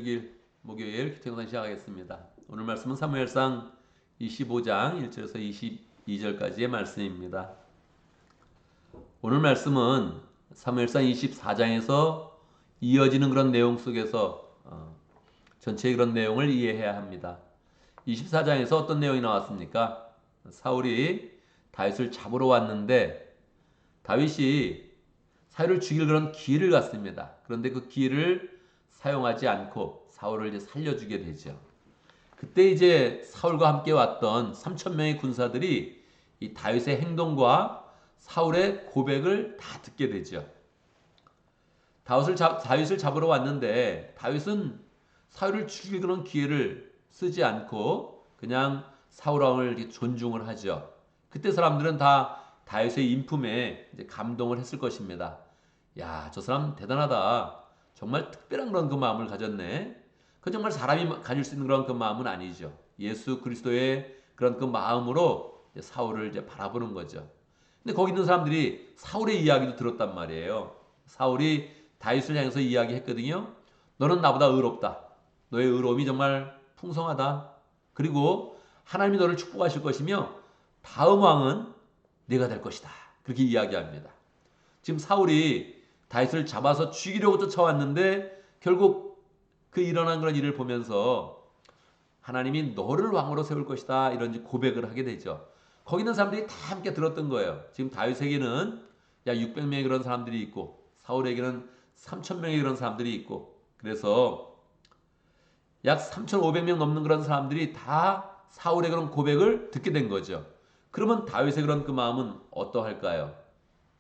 26일 목요일 기초영상 시작하겠습니다. 오늘 말씀은 사무엘상 25장 1절에서 22절까지의 말씀입니다. 오늘 말씀은 사무엘상 24장에서 이어지는 그런 내용 속에서 전체의 그런 내용을 이해해야 합니다. 24장에서 어떤 내용이 나왔습니까? 사울이 다윗을 잡으러 왔는데 다윗이 사울을 죽일 그런 기회를 갖습니다. 그런데 그 기회를 사용하지 않고 사울을 이제 살려주게 되죠. 그때 이제 사울과 함께 왔던 3천 명의 군사들이 이 다윗의 행동과 사울의 고백을 다 듣게 되죠. 다윗을 잡으러 왔는데 다윗은 사울을 죽일 그런 기회를 쓰지 않고 그냥 사울 왕을 존중을 하죠. 그때 사람들은 다 다윗의 인품에 이제 감동을 했을 것입니다. 야, 저 사람 대단하다. 정말 특별한 그런 그 마음을 가졌네. 그 정말 사람이 가질 수 있는 그런 그 마음은 아니죠. 예수 그리스도의 그런 그 마음으로 이제 사울을 이제 바라보는 거죠. 근데 거기 있는 사람들이 사울의 이야기도 들었단 말이에요. 사울이 다윗을 향해서 이야기했거든요. 너는 나보다 의롭다. 너의 의로움이 정말 풍성하다. 그리고 하나님이 너를 축복하실 것이며 다음 왕은 네가 될 것이다. 그렇게 이야기합니다. 지금 사울이 다윗을 잡아서 죽이려고 쫓아왔는데 결국 그 일어난 그런 일을 보면서 하나님이 너를 왕으로 세울 것이다 이런 고백을 하게 되죠. 거기 있는 사람들이 다 함께 들었던 거예요. 지금 다윗에게는 약 600명의 그런 사람들이 있고 사울에게는 3,000명의 그런 사람들이 있고 그래서 약 3,500명 넘는 그런 사람들이 다 사울의 그런 고백을 듣게 된 거죠. 그러면 다윗의 그런 그 마음은 어떠할까요?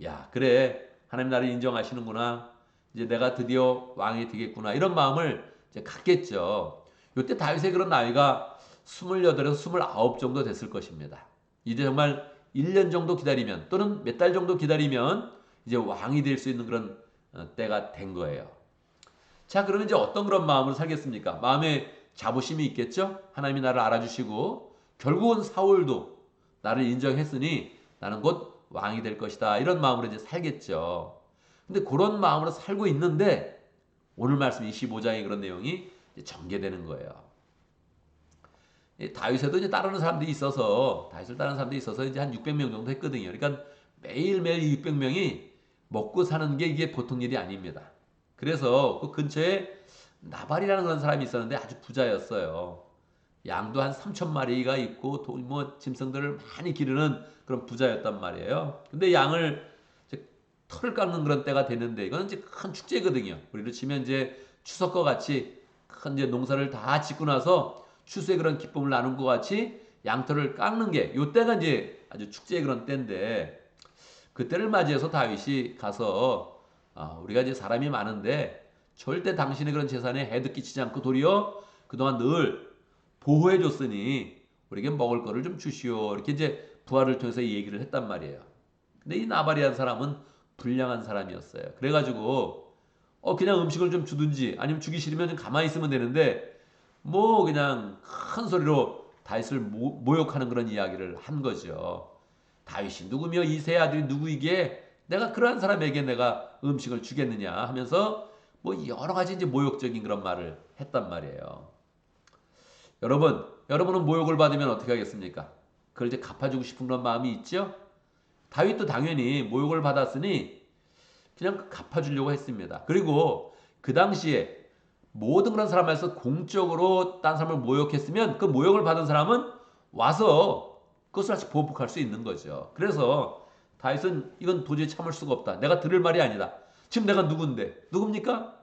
야, 그래. 하나님 나를 인정하시는구나. 이제 내가 드디어 왕이 되겠구나. 이런 마음을 이제 갖겠죠. 이때 다윗의 그런 나이가 28에서 29 정도 됐을 것입니다. 이제 정말 1년 정도 기다리면 또는 몇 달 정도 기다리면 이제 왕이 될 수 있는 그런 때가 된 거예요. 자, 그러면 이제 어떤 그런 마음으로 살겠습니까? 마음에 자부심이 있겠죠? 하나님이 나를 알아주시고 결국은 사울도 나를 인정했으니 나는 곧 왕이 될 것이다. 이런 마음으로 이제 살겠죠. 근데 그런 마음으로 살고 있는데 오늘 말씀 25장의 그런 내용이 이제 전개되는 거예요. 다윗에도 이제 따르는 사람들이 있어서 다윗을 따르는 사람들이 있어서 이제 한 600명 정도 했거든요. 그러니까 매일매일 600명이 먹고 사는 게 이게 보통 일이 아닙니다. 그래서 그 근처에 나발이라는 그런 사람이 있었는데 아주 부자였어요. 양도 한 3천 마리가 있고 뭐 짐승들을 많이 기르는 그런 부자였단 말이에요. 근데 양을 이제 털을 깎는 그런 때가 됐는데 이거는 이제 큰 축제거든요. 우리로 치면 이제 추석과 같이 큰 이제 농사를 다 짓고 나서 추수의 그런 기쁨을 나눈 것 같이 양털을 깎는 게 요 때가 이제 아주 축제의 그런 때인데 그때를 맞이해서 다윗이 가서 우리가 이제 사람이 많은데 절대 당신의 그런 재산에 해도 끼치지 않고 도리어 그동안 늘 보호해 줬으니 우리에게 먹을 거를 좀 주시오. 이렇게 이제 부하를 통해서 얘기를 했단 말이에요. 근데 이 나발이라는 사람은 불량한 사람이었어요. 그래가지고 그냥 음식을 좀 주든지 아니면 주기 싫으면 좀 가만히 있으면 되는데 뭐 그냥 큰 소리로 다윗을 모욕하는 그런 이야기를 한 거죠. 다윗이 누구며 이 세 아들이 누구이기에 내가 그러한 사람에게 내가 음식을 주겠느냐 하면서 뭐 여러 가지 이제 모욕적인 그런 말을 했단 말이에요. 여러분은 모욕을 받으면 어떻게 하겠습니까? 그걸 이제 갚아주고 싶은 그런 마음이 있죠? 다윗도 당연히 모욕을 받았으니 그냥 갚아주려고 했습니다. 그리고 그 당시에 모든 그런 사람에서 공적으로 딴 사람을 모욕했으면 그 모욕을 받은 사람은 와서 그것을 다시 보복할 수 있는 거죠. 그래서 다윗은 이건 도저히 참을 수가 없다. 내가 들을 말이 아니다. 지금 내가 누군데? 누굽니까?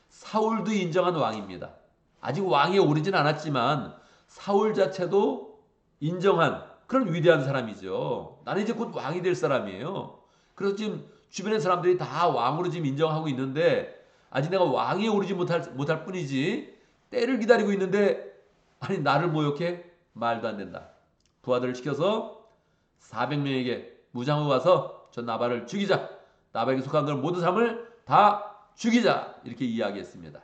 사울도 인정한 왕입니다. 아직 왕에 오르진 않았지만 사울 자체도 인정한 그런 위대한 사람이죠. 나는 이제 곧 왕이 될 사람이에요. 그래서 지금 주변의 사람들이 다 왕으로 지금 인정하고 있는데 아직 내가 왕에 오르지 못할 뿐이지 때를 기다리고 있는데 아니 나를 모욕해? 말도 안 된다. 부하들을 시켜서 400명에게 무장하고 가서 저 나발을 죽이자. 나발에게 속한 그런 모든 사람을 다 죽이자. 이렇게 이야기했습니다.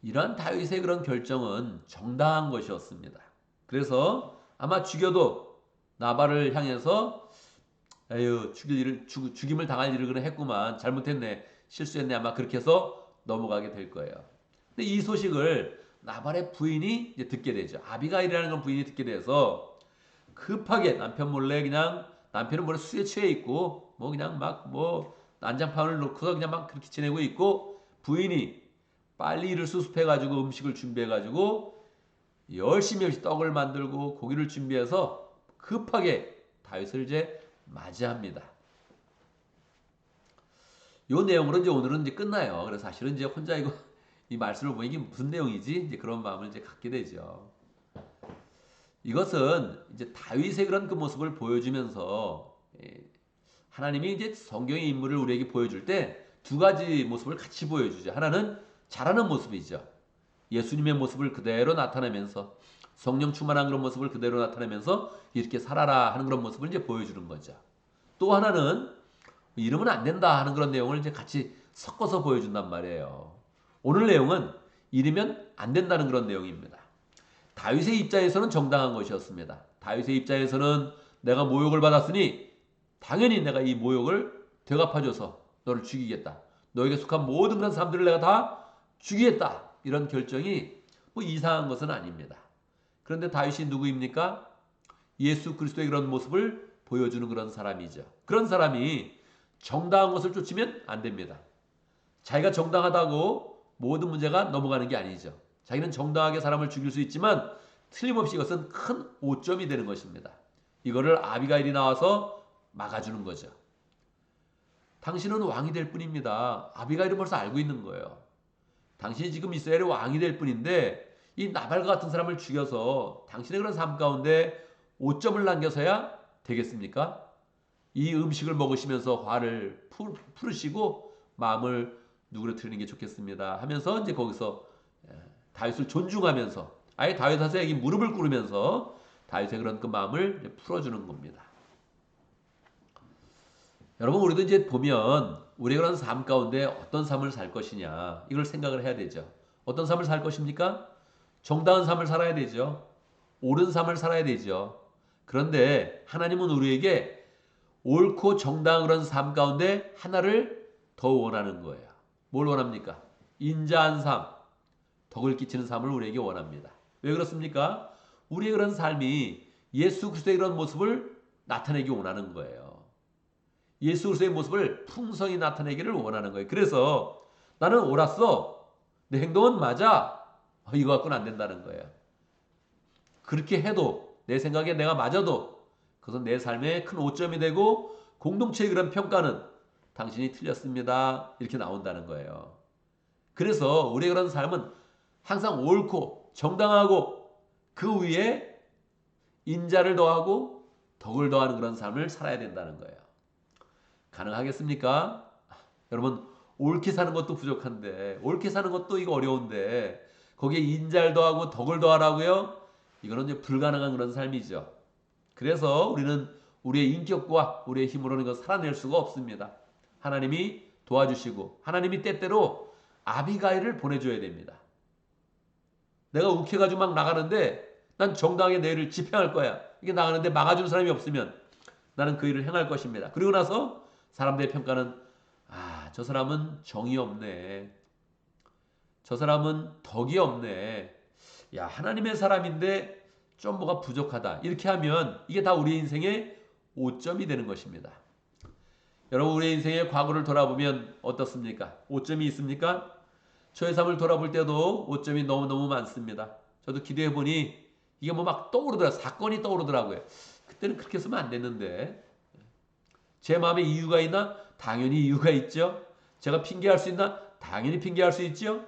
이러한 다윗의 그런 결정은 정당한 것이었습니다. 그래서 아마 죽여도 나발을 향해서 에휴 죽임을 당할 일을 그래 했구만 잘못했네 실수했네 아마 그렇게 해서 넘어가게 될 거예요. 근데 이 소식을 나발의 부인이 이제 듣게 되죠. 아비가일이라는 건 부인이 듣게 돼서 급하게 남편 몰래 그냥 남편은 몰래 술에 취해 있고 뭐 그냥 막 뭐 난장판을 놓고서 그냥 막 그렇게 지내고 있고 부인이 빨리 일을 수습해 가지고 음식을 준비해 가지고 열심히 떡을 만들고 고기를 준비해서 급하게 다윗을 이제 맞이합니다. 요 내용으로 이제 오늘은 이제 끝나요. 그래서 사실은 이제 혼자 이 말씀을 보니 이게 무슨 내용이지? 이제 그런 마음을 이제 갖게 되죠. 이것은 이제 다윗의 그런 그 모습을 보여주면서 하나님이 이제 성경의 인물을 우리에게 보여줄 때 두 가지 모습을 같이 보여주죠. 하나는 잘하는 모습이죠. 예수님의 모습을 그대로 나타내면서 성령 충만한 그런 모습을 그대로 나타내면서 이렇게 살아라 하는 그런 모습을 이제 보여주는 거죠. 또 하나는 이러면 안 된다 하는 그런 내용을 이제 같이 섞어서 보여준단 말이에요. 오늘 내용은 이러면 안 된다는 그런 내용입니다. 다윗의 입장에서는 정당한 것이었습니다. 다윗의 입장에서는 내가 모욕을 받았으니 당연히 내가 이 모욕을 되갚아줘서 너를 죽이겠다. 너에게 속한 모든 그런 사람들을 내가 다 죽이겠다. 이런 결정이 뭐 이상한 것은 아닙니다. 그런데 다윗이 누구입니까? 예수 그리스도의 그런 모습을 보여주는 그런 사람이죠. 그런 사람이 정당한 것을 쫓으면 안 됩니다. 자기가 정당하다고 모든 문제가 넘어가는 게 아니죠. 자기는 정당하게 사람을 죽일 수 있지만 틀림없이 이것은 큰 오점이 되는 것입니다. 이거를 아비가일이 나와서 막아주는 거죠. 당신은 왕이 될 뿐입니다. 아비가일은 벌써 알고 있는 거예요. 당신이 지금 이스라엘의 왕이 될 뿐인데 이 나발과 같은 사람을 죽여서 당신의 그런 삶 가운데 오점을 남겨서야 되겠습니까? 이 음식을 먹으시면서 화를 풀으시고 마음을 누그러뜨리는 게 좋겠습니다 하면서 이제 거기서 다윗을 존중하면서 아예 다윗한테 무릎을 꿇으면서 다윗의 그런 그 마음을 풀어주는 겁니다. 여러분 우리도 이제 보면 우리가 그런 삶 가운데 어떤 삶을 살 것이냐 이걸 생각을 해야 되죠. 어떤 삶을 살 것입니까? 정당한 삶을 살아야 되죠. 옳은 삶을 살아야 되죠. 그런데 하나님은 우리에게 옳고 정당한 그런 삶 가운데 하나를 더 원하는 거예요. 뭘 원합니까? 인자한 삶, 덕을 끼치는 삶을 우리에게 원합니다. 왜 그렇습니까? 우리의 그런 삶이 예수 그리스도의 그런 모습을 나타내기 원하는 거예요. 예수 그리스도의 모습을 풍성히 나타내기를 원하는 거예요. 그래서 나는 옳았어. 내 행동은 맞아. 이거 갖고는 안 된다는 거예요. 그렇게 해도 내 생각에 내가 맞아도 그것은 내 삶에 큰 오점이 되고 공동체의 그런 평가는 당신이 틀렸습니다. 이렇게 나온다는 거예요. 그래서 우리의 그런 삶은 항상 옳고 정당하고 그 위에 인자를 더하고 덕을 더하는 그런 삶을 살아야 된다는 거예요. 가능하겠습니까? 여러분 옳게 사는 것도 부족한데 옳게 사는 것도 이거 어려운데 거기에 인자를 더하고 덕을 더하라고요? 이거는 이제 불가능한 그런 삶이죠. 그래서 우리는 우리의 인격과 우리의 힘으로는 이거 살아낼 수가 없습니다. 하나님이 도와주시고 하나님이 때때로 아비가일을 보내줘야 됩니다. 내가 욱해가지고 막 나가는데 난 정당하게 내 일을 집행할 거야. 이게 나가는데 막아주는 사람이 없으면 나는 그 일을 행할 것입니다. 그리고 나서 사람들의 평가는 저 사람은 정이 없네. 저 사람은 덕이 없네. 야, 하나님의 사람인데 좀 뭐가 부족하다. 이렇게 하면 이게 다 우리 인생의 오점이 되는 것입니다. 여러분 우리 인생의 과거를 돌아보면 어떻습니까? 오점이 있습니까? 저의 삶을 돌아볼 때도 오점이 너무너무 많습니다. 저도 기도해 보니 이게 뭐 막 떠오르더라고요. 사건이 떠오르더라고요. 그때는 그렇게 했으면 안 됐는데 제 마음에 이유가 있나? 당연히 이유가 있죠. 제가 핑계할 수 있나? 당연히 핑계할 수 있죠.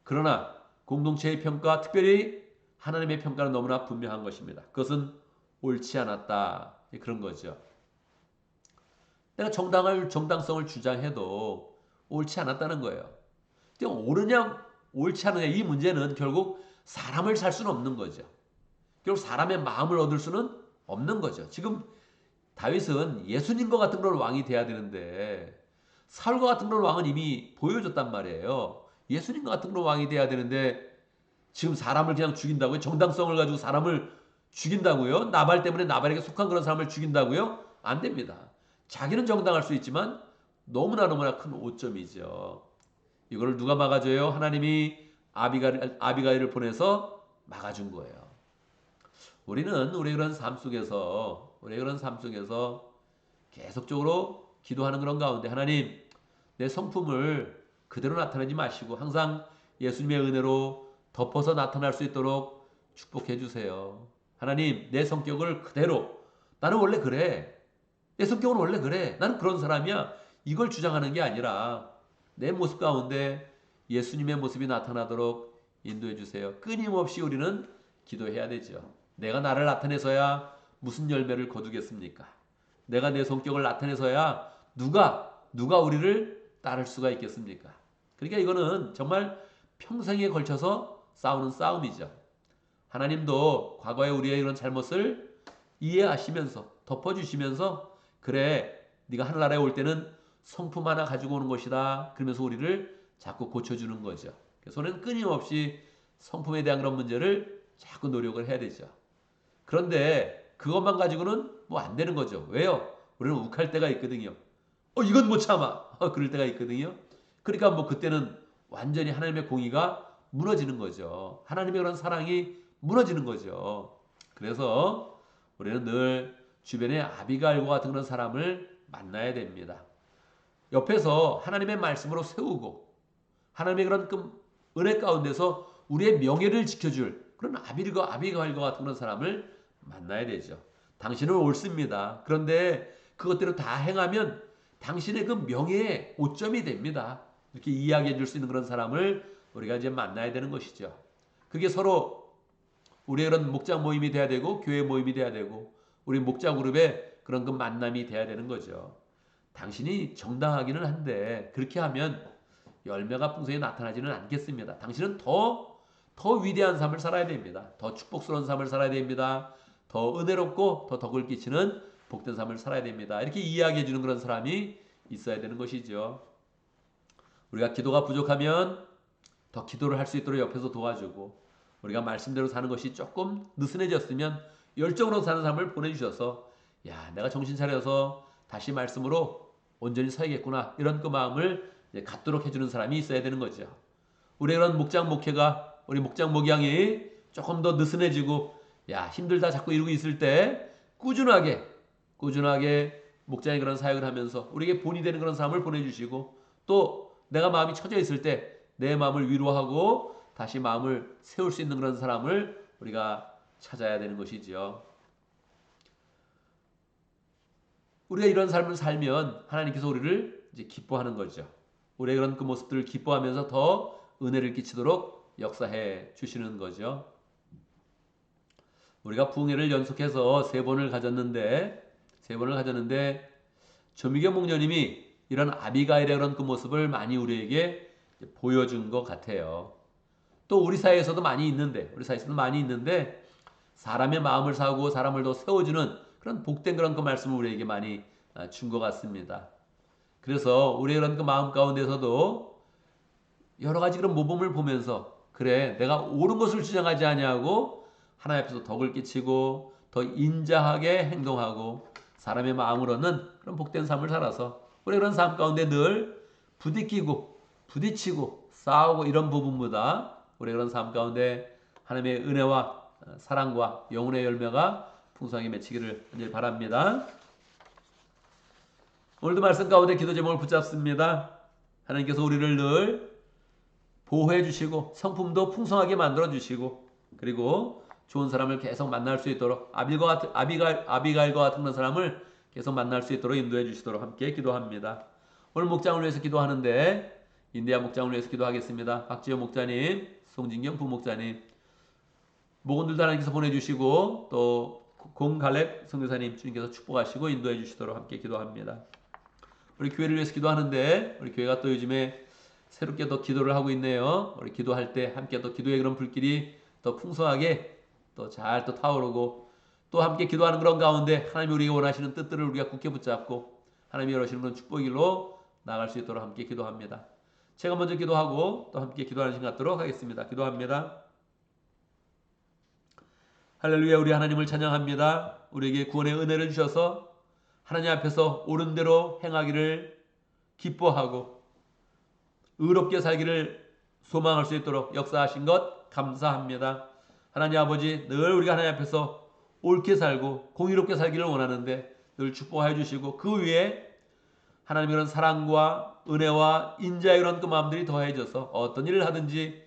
그러나 공동체의 평가, 특별히 하나님의 평가는 너무나 분명한 것입니다. 그것은 옳지 않았다. 그런 거죠. 내가 정당성을 주장해도 옳지 않았다는 거예요. 옳으냐 옳지 않느냐 이 문제는 결국 사람을 살 수는 없는 거죠. 결국 사람의 마음을 얻을 수는 없는 거죠. 지금 다윗은 예수님과 같은 그런 왕이 돼야 되는데 사울과 같은 그런 왕은 이미 보여줬단 말이에요. 예수님과 같은 그런 왕이 돼야 되는데 지금 사람을 그냥 죽인다고요? 정당성을 가지고 사람을 죽인다고요? 나발 때문에 나발에게 속한 그런 사람을 죽인다고요? 안 됩니다. 자기는 정당할 수 있지만 너무나 큰 오점이죠. 이거를 누가 막아줘요? 하나님이 아비가일을 보내서 막아준 거예요. 우리는 우리의 그런 삶 속에서 계속적으로 기도하는 그런 가운데 하나님 내 성품을 그대로 나타내지 마시고 항상 예수님의 은혜로 덮어서 나타날 수 있도록 축복해 주세요. 하나님 내 성격을 그대로 나는 원래 그래. 내 성격은 원래 그래. 나는 그런 사람이야. 이걸 주장하는 게 아니라 내 모습 가운데 예수님의 모습이 나타나도록 인도해 주세요. 끊임없이 우리는 기도해야 되죠. 내가 나를 나타내서야 무슨 열매를 거두겠습니까? 내가 내 성격을 나타내서야 누가 우리를 따를 수가 있겠습니까? 그러니까 이거는 정말 평생에 걸쳐서 싸우는 싸움이죠. 하나님도 과거에 우리의 이런 잘못을 이해하시면서 덮어주시면서 그래 네가 하늘나라에 올 때는 성품 하나 가지고 오는 것이다. 그러면서 우리를 자꾸 고쳐주는 거죠. 그래서 우리는 끊임없이 성품에 대한 그런 문제를 자꾸 노력을 해야 되죠. 그런데 그것만 가지고는 뭐 안 되는 거죠. 왜요? 우리는 욱할 때가 있거든요. 이건 못 참아. 그럴 때가 있거든요. 그러니까 뭐 그때는 완전히 하나님의 공의가 무너지는 거죠. 하나님의 그런 사랑이 무너지는 거죠. 그래서 우리는 늘 주변에 아비가일과 같은 그런 사람을 만나야 됩니다. 옆에서 하나님의 말씀으로 세우고 하나님의 그런 은혜 가운데서 우리의 명예를 지켜줄 그런 아비가일과 같은 그런 사람을 만나야 되죠. 당신은 옳습니다. 그런데 그것대로 다 행하면 당신의 그 명예의 오점이 됩니다. 이렇게 이야기해 줄 수 있는 그런 사람을 우리가 이제 만나야 되는 것이죠. 그게 서로 우리의 그런 목장 모임이 돼야 되고 교회 모임이 돼야 되고 우리 목자 그룹의 그런 그 만남이 돼야 되는 거죠. 당신이 정당하기는 한데 그렇게 하면 열매가 풍성히 나타나지는 않겠습니다. 당신은 더 위대한 삶을 살아야 됩니다. 더 축복스러운 삶을 살아야 됩니다. 더 은혜롭고 더 덕을 끼치는 복된 삶을 살아야 됩니다. 이렇게 이야기해 주는 그런 사람이 있어야 되는 것이죠. 우리가 기도가 부족하면 더 기도를 할 수 있도록 옆에서 도와주고 우리가 말씀대로 사는 것이 조금 느슨해졌으면 열정으로 사는 삶을 보내주셔서 야 내가 정신 차려서 다시 말씀으로 온전히 서야겠구나 이런 그 마음을 갖도록 해주는 사람이 있어야 되는 거죠. 우리 이런 목장 목회가 우리 목장 목양이 조금 더 느슨해지고 야 힘들다 자꾸 이러고 있을 때 꾸준하게 목장의 그런 사역을 하면서 우리에게 본이 되는 그런 삶을 보내주시고 또 내가 마음이 처져 있을 때 내 마음을 위로하고 다시 마음을 세울 수 있는 그런 사람을 우리가 찾아야 되는 것이지요. 우리가 이런 삶을 살면 하나님께서 우리를 이제 기뻐하는 거죠. 우리의 그런 그 모습들을 기뻐하면서 더 은혜를 끼치도록 역사해 주시는 거죠. 우리가 부흥회를 연속해서 3번을 가졌는데 조미경 목녀님이 이런 아비가일의 그런 그 모습을 많이 우리에게 보여준 것 같아요. 또 우리 사회에서도 많이 있는데 사람의 마음을 사고 사람을 더 세워주는 그런 복된 그런 그 말씀을 우리에게 많이 준 것 같습니다. 그래서 우리의 그런 그 마음 가운데서도 여러 가지 그런 모범을 보면서 그래 내가 옳은 것을 주장하지 아니하고 하나님 앞에서 덕을 끼치고 더 인자하게 행동하고 사람의 마음을 얻는 그런 복된 삶을 살아서 우리 그런 삶 가운데 늘 부딪히고 싸우고 이런 부분보다 우리 그런 삶 가운데 하나님의 은혜와 사랑과 영혼의 열매가 풍성하게 맺히기를 바랍니다. 오늘도 말씀 가운데 기도 제목을 붙잡습니다. 하나님께서 우리를 늘 보호해 주시고 성품도 풍성하게 만들어 주시고 그리고 좋은 사람을 계속 만날 수 있도록 아비가일과 같은 그런 사람을 계속 만날 수 있도록 인도해 주시도록 함께 기도합니다. 오늘 목장을 위해서 기도하는데 인디아 목장을 위해서 기도하겠습니다. 박지호 목자님, 송진경 부목자님, 목원들도 하나님께서 보내주시고 또 공갈렙 선교사님 주님께서 축복하시고 인도해 주시도록 함께 기도합니다. 우리 교회를 위해서 기도하는데 우리 교회가 또 요즘에 새롭게 더 기도를 하고 있네요. 우리 기도할 때 함께 또 기도의 그런 불길이 더 풍성하게 또 잘 또 타오르고 또 함께 기도하는 그런 가운데 하나님이 우리가 원하시는 뜻들을 우리가 굳게 붙잡고 하나님이 열어주시는 그런 축복의 길로 나아갈 수 있도록 함께 기도합니다. 제가 먼저 기도하고 또 함께 기도하는 시간 갖도록 하겠습니다. 기도합니다. 할렐루야. 우리 하나님을 찬양합니다. 우리에게 구원의 은혜를 주셔서 하나님 앞에서 옳은 대로 행하기를 기뻐하고 의롭게 살기를 소망할 수 있도록 역사하신 것 감사합니다. 하나님 아버지, 늘 우리가 하나님 앞에서 옳게 살고 공의롭게 살기를 원하는데 늘 축복하여 주시고, 그 위에 하나님의 그런 사랑과 은혜와 인자의 그런 그 마음들이 더해져서 어떤 일을 하든지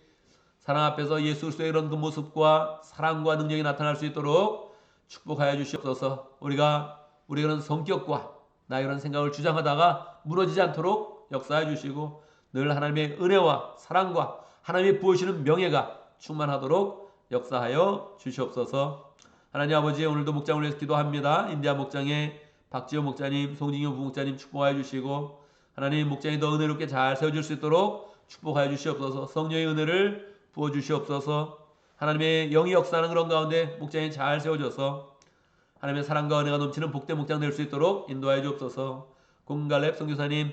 사랑 앞에서 예수 그리스도의 이런 그 모습과 사랑과 능력이 나타날 수 있도록 축복하여 주시옵소서. 우리가 우리의 그런 성격과 나의 그런 생각을 주장하다가 무너지지 않도록 역사해 주시고, 늘 하나님의 은혜와 사랑과 하나님이 부으시는 명예가 충만하도록 역사하여 주시옵소서. 하나님 아버지, 오늘도 목장을 위해서 기도합니다. 인디아 목장의 박지호 목자님, 송진경 부목자님 축복하여 주시고, 하나님 목장이 더 은혜롭게 잘 세워질 수 있도록 축복하여 주시옵소서. 성령의 은혜를 부어 주시옵소서. 하나님의 영이 역사하는 그런 가운데 목장이 잘 세워져서 하나님의 사랑과 은혜가 넘치는 복된 목장 될 수 있도록 인도하여 주옵소서. 공갈렙 선교사님,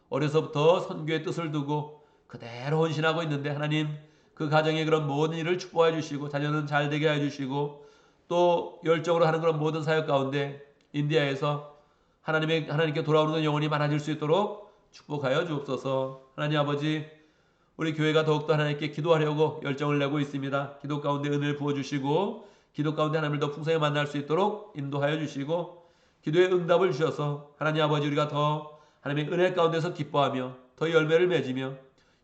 어려서부터 선교의 뜻을 두고 그대로 헌신하고 있는데 하나님 그 가정의 그런 모든 일을 축복해 주시고, 자녀는 잘 되게 해 주시고, 또 열정으로 하는 그런 모든 사역 가운데 인디아에서 하나님께 돌아오는 영혼이 많아질 수 있도록 축복하여 주옵소서. 하나님 아버지, 우리 교회가 더욱더 하나님께 기도하려고 열정을 내고 있습니다. 기도 가운데 은혜를 부어주시고, 기도 가운데 하나님을 더 풍성히 만날 수 있도록 인도하여 주시고, 기도의 응답을 주셔서 하나님 아버지, 우리가 더 하나님의 은혜 가운데서 기뻐하며 더 열매를 맺으며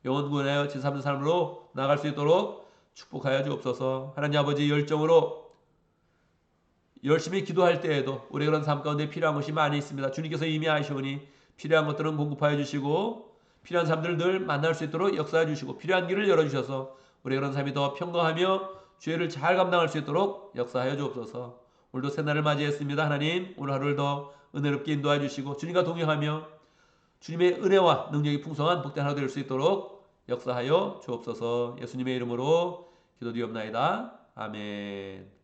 영혼 구원하여 지삼는 삶으로 나아갈 수 있도록 축복하여 주옵소서. 하나님 아버지, 열정으로 열심히 기도할 때에도 우리 그런 삶 가운데 필요한 것이 많이 있습니다. 주님께서 이미 아시오니 필요한 것들은 공급하여 주시고, 필요한 사람들을 늘 만날 수 있도록 역사해 주시고, 필요한 길을 열어주셔서 우리 그런 삶이 더 평강하며 죄를 잘 감당할 수 있도록 역사하여 주옵소서. 오늘도 새날을 맞이했습니다. 하나님, 오늘 하루를 더 은혜롭게 인도해 주시고, 주님과 동행하며 주님의 은혜와 능력이 풍성한 복된 하루 될 수 있도록 역사하여 주옵소서. 예수님의 이름으로 기도드리옵나이다. 아멘.